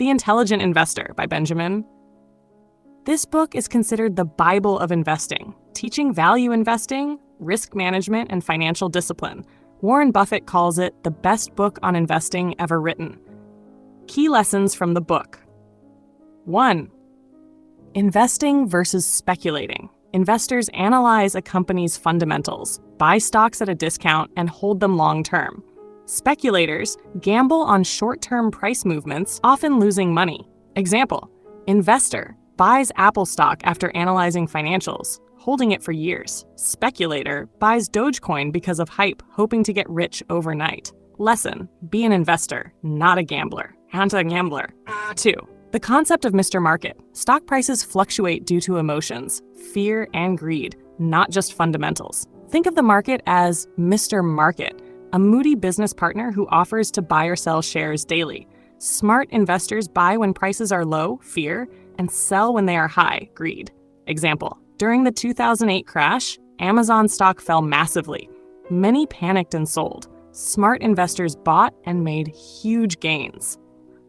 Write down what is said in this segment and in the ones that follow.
The Intelligent Investor by Benjamin. This book is considered the Bible of investing, teaching value investing, risk management, and financial discipline. Warren Buffett calls it the best book on investing ever written. Key lessons from the book. 1. Investing versus speculating. Investors analyze a company's fundamentals, buy stocks at a discount, and hold them long-term. Speculators gamble on short-term price movements, often losing money. Example, investor buys Apple stock after analyzing financials, holding it for years. Speculator buys Dogecoin because of hype, hoping to get rich overnight. Lesson, be an investor, not a gambler. Anti-gambler. 2. The concept of Mr. Market. Stock prices fluctuate due to emotions, fear, and greed, not just fundamentals. Think of the market as Mr. Market, a moody business partner who offers to buy or sell shares daily. Smart investors buy when prices are low, fear, and sell when they are high, greed. Example, during the 2008 crash, Amazon stock fell massively. Many panicked and sold. Smart investors bought and made huge gains.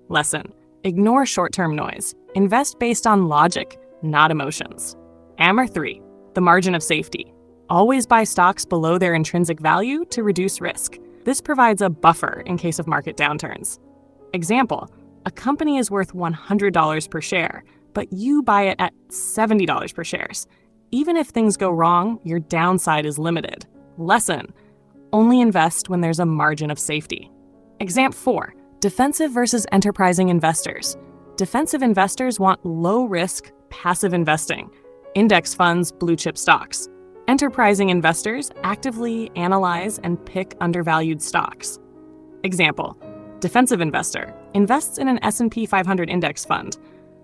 Lesson, ignore short-term noise. Invest based on logic, not emotions. 3. The margin of safety. Always buy stocks below their intrinsic value to reduce risk. This provides a buffer in case of market downturns. Example, a company is worth $100 per share, but you buy it at $70 per share. Even if things go wrong, your downside is limited. Lesson, only invest when there's a margin of safety. Example 4, defensive versus enterprising investors. Defensive investors want low-risk, passive investing. Index funds, blue-chip stocks. Enterprising investors actively analyze and pick undervalued stocks. Example, defensive investor invests in an S&P 500 index fund,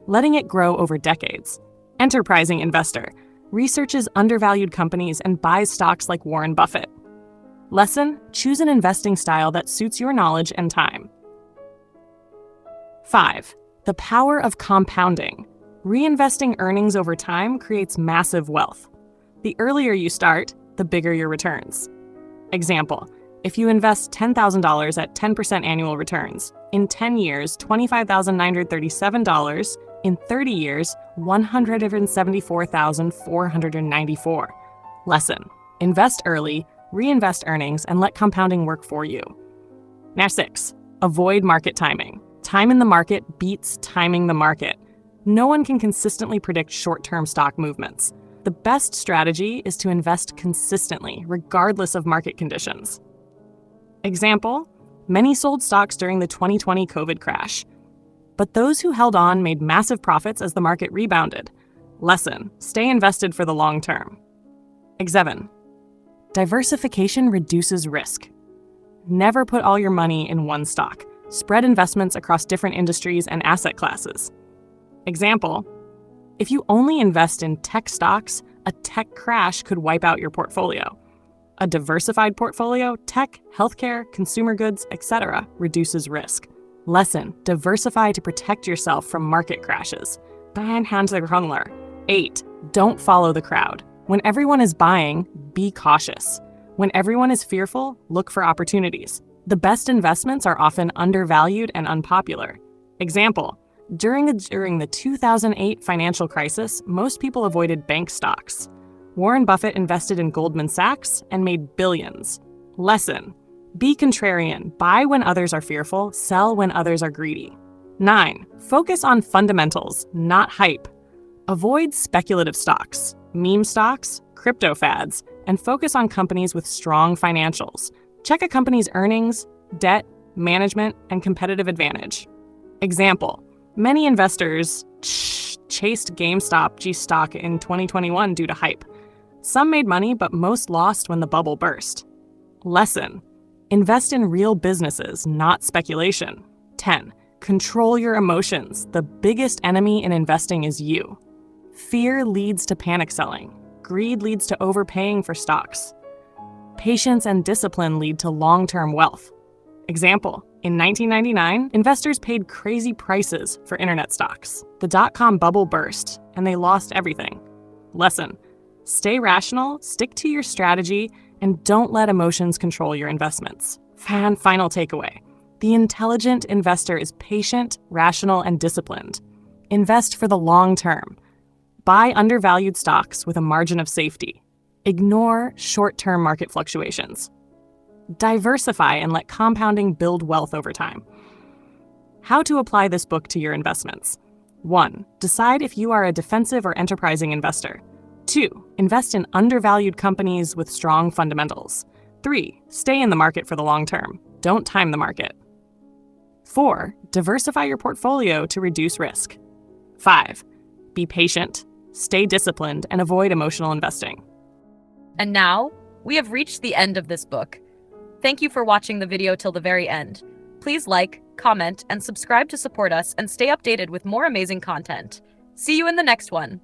letting it grow over decades. Enterprising investor researches undervalued companies and buys stocks like Warren Buffett. Lesson, choose an investing style that suits your knowledge and time. 5. The power of compounding. Reinvesting earnings over time creates massive wealth. The earlier you start, the bigger your returns. Example, if you invest $10,000 at 10% annual returns, in 10 years, $25,937, in 30 years, $174,494. Lesson, invest early, reinvest earnings, and let compounding work for you. 6. Avoid market timing. Time in the market beats timing the market. No one can consistently predict short-term stock movements. The best strategy is to invest consistently, regardless of market conditions. Example, many sold stocks during the 2020 COVID crash, but those who held on made massive profits as the market rebounded. Lesson, stay invested for the long term. 7. Diversification reduces risk. Never put all your money in one stock. Spread investments across different industries and asset classes. Example, if you only invest in tech stocks, a tech crash could wipe out your portfolio. A diversified portfolio, tech, healthcare, consumer goods, etc., reduces risk. Lesson, diversify to protect yourself from market crashes. 8. Don't follow the crowd. When everyone is buying, be cautious. When everyone is fearful, look for opportunities. The best investments are often undervalued and unpopular. Example, during the 2008 financial crisis, most people avoided bank stocks. Warren Buffett invested in Goldman Sachs and made billions. Lesson, be contrarian. Buy when others are fearful, sell when others are greedy. 9. Focus on fundamentals, not hype. Avoid speculative stocks, meme stocks, crypto fads, and focus on companies with strong financials. Check a company's earnings, debt, management, and competitive advantage. Example, many investors chased GameStop stock in 2021 due to hype. Some made money, but most lost when the bubble burst. Lesson, invest in real businesses, not speculation. 10. Control your emotions. The biggest enemy in investing is you. Fear leads to panic selling. Greed leads to overpaying for stocks. Patience and discipline lead to long-term wealth. Example, in 1999, investors paid crazy prices for internet stocks. The dot-com bubble burst, and they lost everything. Lesson, stay rational, stick to your strategy, and don't let emotions control your investments. Final takeaway. The intelligent investor is patient, rational, and disciplined. Invest for the long term. Buy undervalued stocks with a margin of safety. Ignore short-term market fluctuations. Diversify and let compounding build wealth over time. How to apply this book to your investments. 1. Decide if you are a defensive or enterprising investor. 2. Invest in undervalued companies with strong fundamentals. 3. Stay in the market for the long term. Don't time the market. 4. Diversify your portfolio to reduce risk. 5. Be patient, stay disciplined, and avoid emotional investing. And now, we have reached the end of this book. Thank you for watching the video till the very end. Please like, comment, and subscribe to support us and stay updated with more amazing content. See you in the next one.